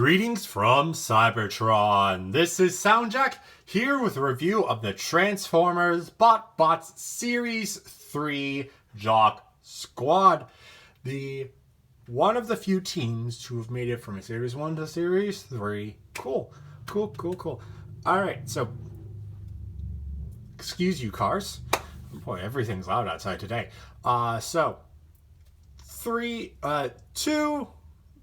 Greetings from Cybertron. This is SoundJack here with a review of the Transformers BotBots Series 3 Jock Squad. The one of the few teams to have made it from Series 1 to Series 3. Cool. Alright, so excuse you, cars. Boy, everything's loud outside today. Two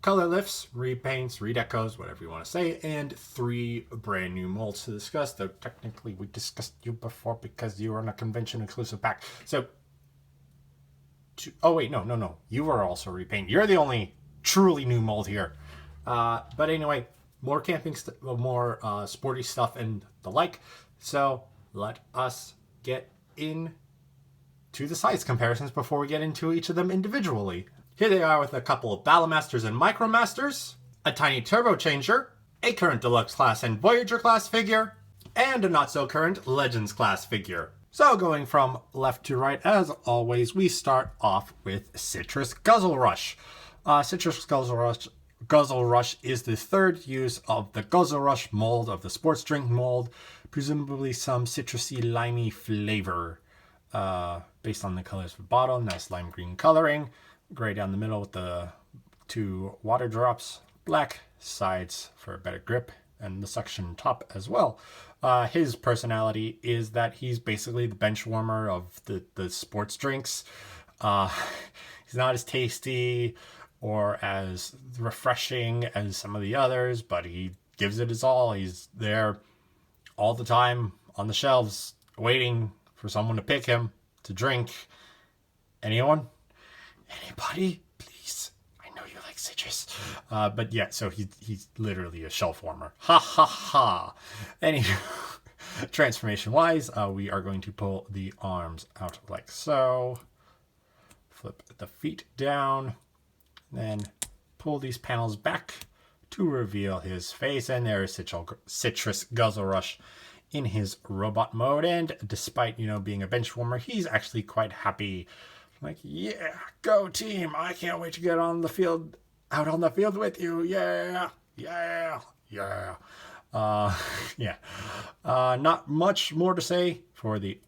color lifts, repaints, redecos, whatever you want to say, and 3 brand new molds to discuss, though technically we discussed you before because you were in a convention exclusive pack. So, no. You were also repaint. You're the only truly new mold here. But anyway, more camping, more sporty stuff and the like. So, let us get in to the size comparisons before we get into each of them individually. Here they are with a couple of Battlmasters and Micromasters, a tiny Turbo Changer, a current Deluxe class and Voyager class figure, and a not so current Legends class figure. So going from left to right, as always, we start off with Citrus Guzzlerush. Citrus Guzzlerush is the third use of the Guzzlerush mold of the sports drink mold, presumably some citrusy limey flavor. Based on the colors of the bottom, nice lime green coloring, gray down the middle with the 2 water drops, black sides for a better grip, and the suction top as well. His personality is that he's basically the Benchwarmer of the sports drinks. He's not as tasty or as refreshing as some of the others, but he gives it his all. He's there all the time on the shelves waiting for someone to pick him to drink. Anyone? Anybody? Please. I know you like citrus. But yeah, so he's literally a shelf warmer. Ha ha ha. Anywho, transformation wise, we are going to pull the arms out like so. Flip the feet down. Then pull these panels back to reveal his face. And there is Citrus Guzzlerush in his robot mode, and despite being a bench warmer, he's actually quite happy. Like, yeah, go team! I can't wait to get out on the field with you. Yeah. Not much more to say for the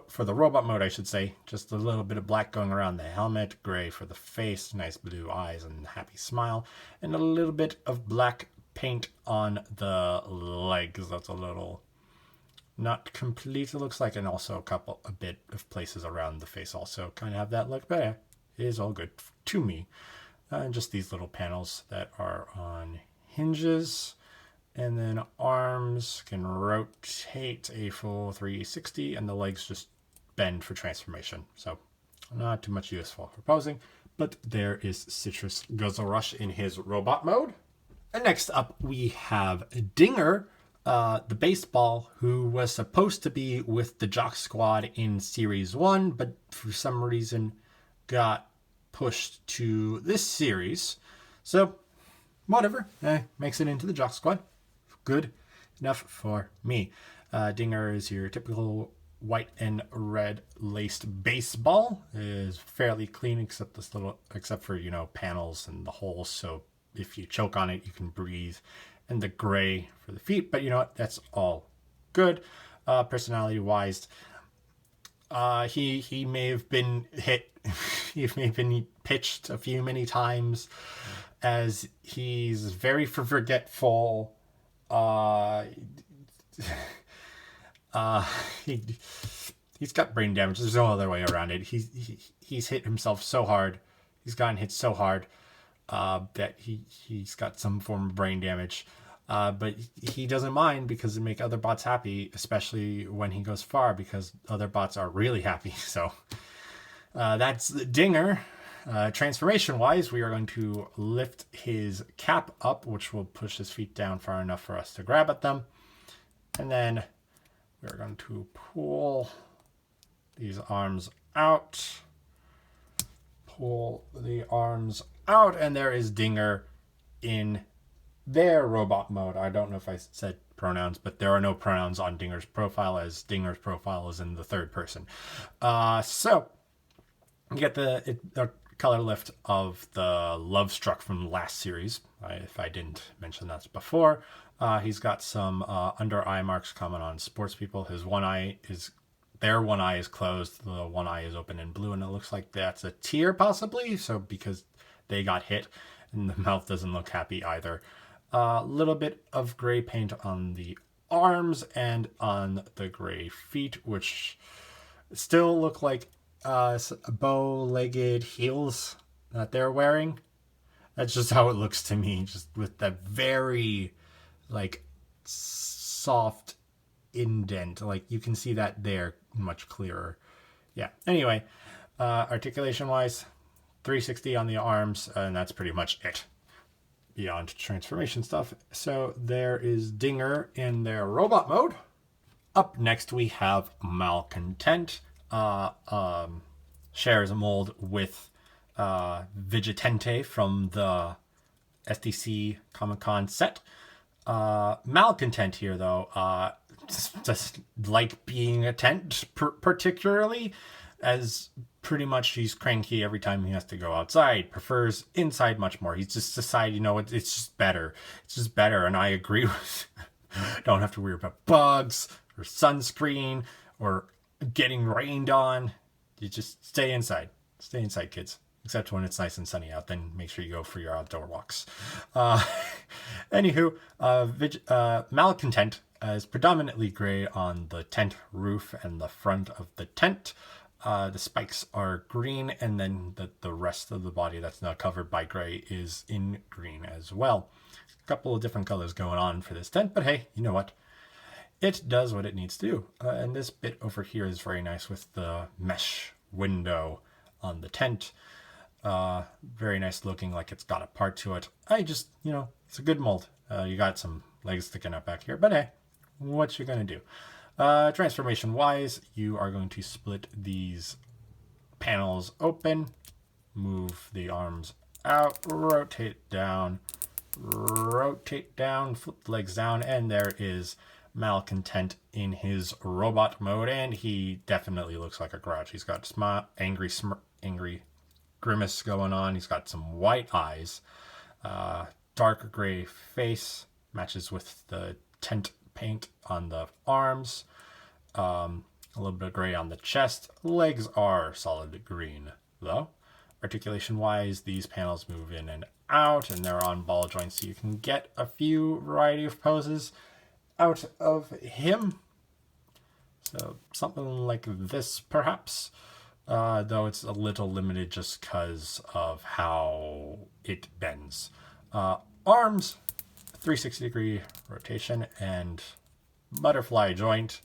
for the robot mode, I should say. Just a little bit of black going around the helmet, gray for the face, nice blue eyes and happy smile, and a little bit of black paint on the legs. That's a little not complete, it looks like, and also a bit of places around the face also kind of have that look, but yeah, it is all good to me. And just these little panels that are on hinges, and then arms can rotate a full 360, and the legs just bend for transformation. So not too much useful for posing, but there is Citrus Guzzlerush in his robot mode. And next up we have Dinger, the baseball, who was supposed to be with the Jock Squad in Series 1, but for some reason got pushed to this series. So, whatever. Makes it into the Jock Squad. Good enough for me. Dinger is your typical white and red laced baseball. It is fairly clean except for, panels and the holes. So if you choke on it, you can breathe. And the gray for the feet, but you know what? That's all good. Personality-wise, he may have been hit. He may have been pitched many times, as he's very forgetful. He's got brain damage. There's no other way around it. He's hit himself so hard. He's gotten hit so hard. That he's got some form of brain damage, but he doesn't mind because it makes other bots happy, especially when he goes far, because other bots are really happy. So that's Dinger. Transformation wise, we are going to lift his cap up, which will push his feet down far enough for us to grab at them, and then we're going to pull these arms out. Pull the arms out, and there is Dinger in their robot mode. I don't know if I said pronouns, but there are no pronouns on Dinger's profile, as Dinger's profile is in the third person. So you get color lift of the Love Struck from last series, if I didn't mention that before. He's got some under eye marks common on sports people. Their one eye is closed, the one eye is open and blue, and it looks like that's a tear possibly, so because they got hit, and the mouth doesn't look happy either. A little bit of gray paint on the arms and on the gray feet, which still look like bow-legged heels that they're wearing. That's just how it looks to me, just with that very like soft indent. Like you can see that there much clearer. Yeah. Anyway, articulation wise, 360 on the arms, and that's pretty much it beyond transformation stuff. So there is Dinger in their robot mode. Up next we have Malcontent. Shares a mold with Vigitente from the SDC Comic-Con set. Malcontent here, though, just like being a tent, particularly, as pretty much he's cranky every time he has to go outside. Prefers inside much more. He's just decided, it's just better. It's just better, and I agree with don't have to worry about bugs, or sunscreen, or getting rained on. You just stay inside. Stay inside, kids. Except when it's nice and sunny out, then make sure you go for your outdoor walks. Anywho, Malcontent is predominantly gray on the tent roof and the front of the tent. The spikes are green, and then the rest of the body that's not covered by gray is in green as well. A couple of different colors going on for this tent, but hey, you know what? It does what it needs to do. And this bit over here is very nice with the mesh window on the tent. Very nice looking, like it's got a part to it. It's a good mold. You got some legs sticking up back here, but hey, what you gonna do? Transformation wise, you are going to split these panels open, move the arms out, rotate down, flip the legs down, and there is Malcontent in his robot mode, and he definitely looks like a grouch. He's got angry grimace going on. He's got some white eyes, dark gray face, matches with the tent paint on the arms, a little bit of gray on the chest. Legs are solid green though. Articulation wise, these panels move in and out, and they're on ball joints, so you can get a few variety of poses out of him. So something like this perhaps, though it's a little limited just because of how it bends. Arms, 360 degree rotation and butterfly joint,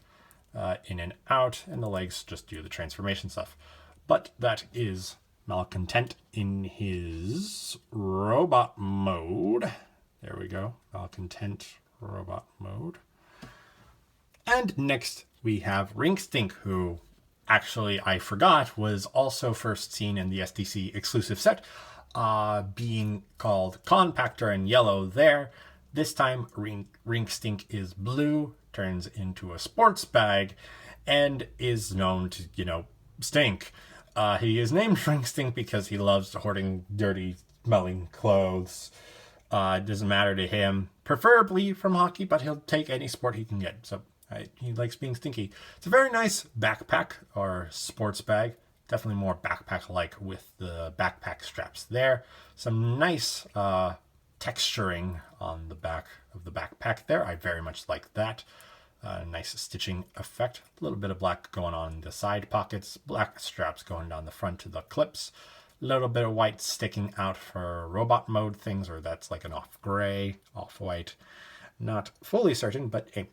in and out, and the legs just do the transformation stuff. But that is Malcontent in his robot mode. There we go, Malcontent robot mode. And next we have Rink, who actually I forgot was also first seen in the SDC exclusive set, being called Compactor in yellow there. This time Rink is blue, turns into a sports bag, and is known to, stink. He is named Rink because he loves hoarding dirty, smelling clothes. It doesn't matter to him, preferably from hockey, but he'll take any sport he can get. So he likes being stinky. It's a very nice backpack or sports bag. Definitely more backpack-like with the backpack straps there. Some nice texturing on the back of the backpack there. I very much like that. Nice stitching effect. A little bit of black going on in the side pockets. Black straps going down the front to the clips. A little bit of white sticking out for robot mode things, or that's like an off gray, off white. Not fully certain, but hey,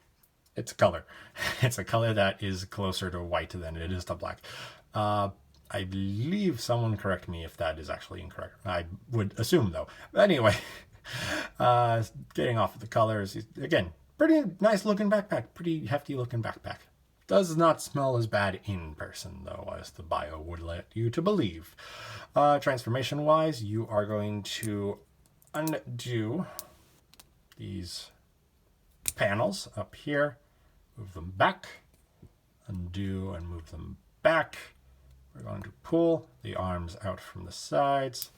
it's a color. It's a color that is closer to white than it is to black. I believe someone correct me if that is actually incorrect. I would assume though. But anyway, getting off of the colors, again, pretty nice looking backpack, pretty hefty looking backpack. Does not smell as bad in person though, as the bio would let you to believe. Transformation wise, you are going to undo these panels up here, move them back, undo and move them back, we're going to pull the arms out from the sides,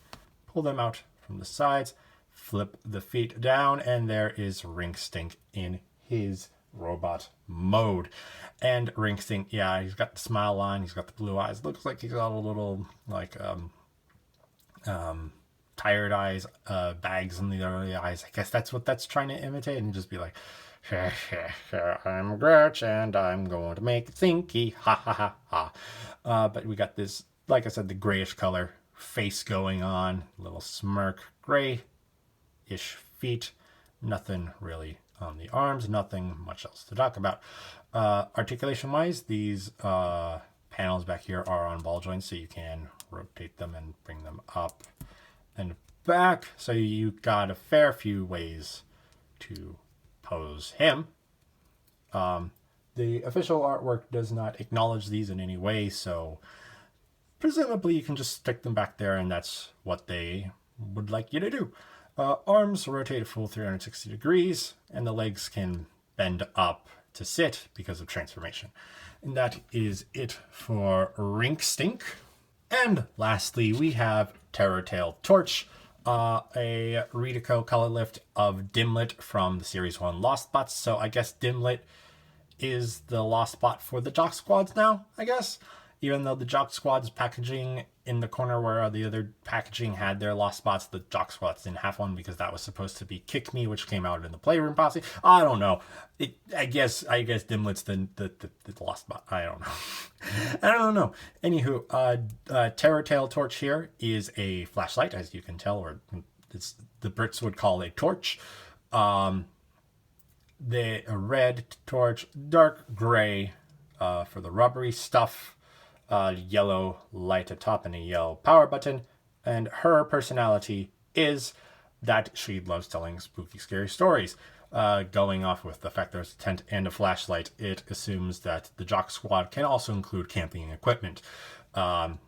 pull them out from the sides, flip the feet down, and there is Rink in his robot mode. And Rink, yeah, he's got the smile on, he's got the blue eyes. Looks like he's got a little like tired eyes, bags in the other eyes. I guess that's what that's trying to imitate, and just be like, I'm Gretch and I'm going to make thinky, ha ha ha ha. But we got this, like I said, the grayish color face going on, little smirk, gray-ish feet, nothing really on the arms, nothing much else to talk about. Articulation wise, these panels back here are on ball joints, so you can rotate them and bring them up and back. So you got a fair few ways to pose him. The official artwork does not acknowledge these in any way, so presumably you can just stick them back there and that's what they would like you to do. Arms rotate a full 360 degrees, and the legs can bend up to sit because of transformation. And that is it for Rink. And lastly, we have Terrortail Torch, a Redeco color lift of Dimlet from the Series 1 Lost Bots. So I guess Dimlet is the Lost Bot for the Jock Squads now, I guess. Even though the Jock Squad's packaging in the corner where the other packaging had their Lost Bots, the Jock Squads didn't have one because that was supposed to be Kick Me, which came out in the Playroom Posse. I don't know. I guess Dimlet's the Lost Bot. I don't know. I don't know. Anywho, Terrortail Torch here is a flashlight, as you can tell, or it's, the Brits would call a torch. The red torch, dark gray for the rubbery stuff. Yellow light at top and a yellow power button, and her personality is that she loves telling spooky, scary stories. Going off with the fact there's a tent and a flashlight, it assumes that the Jock Squad can also include camping equipment. And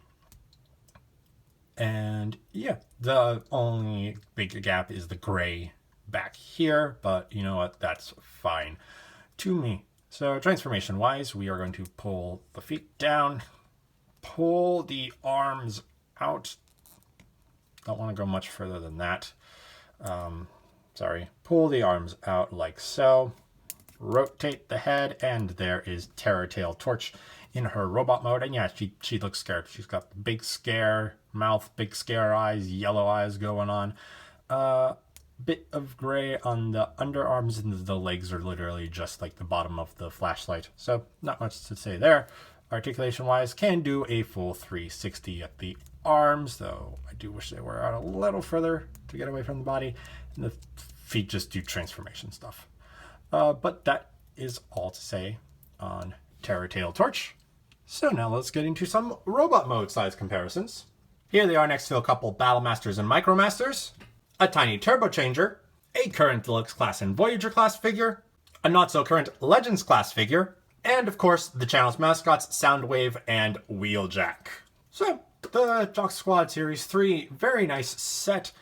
yeah, the only big gap is the gray back here, but you know what, that's fine to me. So transformation wise, we are going to pull the feet down, pull the arms out. Don't want to go much further than that. Pull the arms out like so. Rotate the head, and there is Terrortail Torch in her robot mode. And yeah, she looks scared. She's got the big scare mouth, big scare eyes, yellow eyes going on. Bit of gray on the underarms, and the legs are literally just like the bottom of the flashlight. So not much to say there. Articulation wise, can do a full 360 at the arms, though I do wish they were out a little further to get away from the body. And the feet just do transformation stuff. But that is all to say on Terrortail Torch. So now let's get into some robot mode size comparisons. Here they are next to a couple Battle Masters and Micro Masters, a tiny Turbo Changer, a current Deluxe class and Voyager class figure, a not so current Legends class figure, and of course the channel's mascots Soundwave and Wheeljack. So the Jock Squad Series 3, very nice set.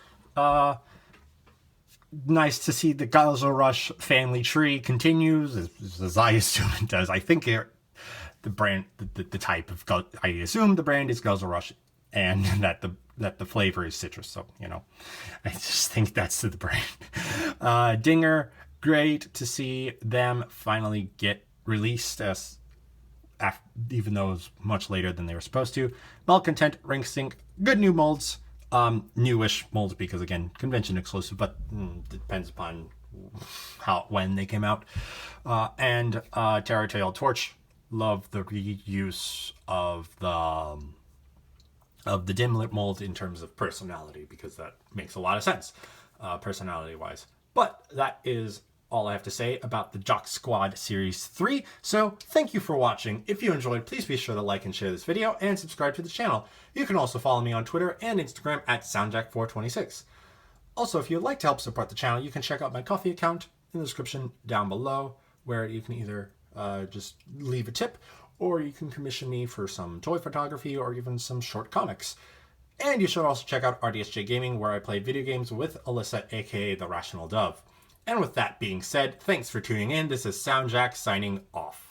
Nice to see the Guzzlerush family tree continues, as I assume it does. I think the brand, the type of, I assume the brand is Guzzlerush, and that the flavor is citrus. So, you know, I just think that's the brand. Dinger, great to see them finally get released, even though it was much later than they were supposed to. Malcontent, Rink, good new molds. Newish molds because, again, convention exclusive, but depends upon when they came out. And Terrortail Torch, love the reuse of the Dimlet mold in terms of personality, because that makes a lot of sense personality wise. But that is all I have to say about the Jock Squad Series 3. So thank you for watching. If you enjoyed, please be sure to like and share this video and subscribe to the channel. You can also follow me on Twitter and Instagram at SoundJack426. Also, if you'd like to help support the channel, you can check out my Ko-fi account in the description down below, where you can either just leave a tip, or you can commission me for some toy photography or even some short comics. And you should also check out RDSJ Gaming, where I play video games with Alyssa, aka The Rational Dove. And with that being said, thanks for tuning in. This is SoundJack signing off.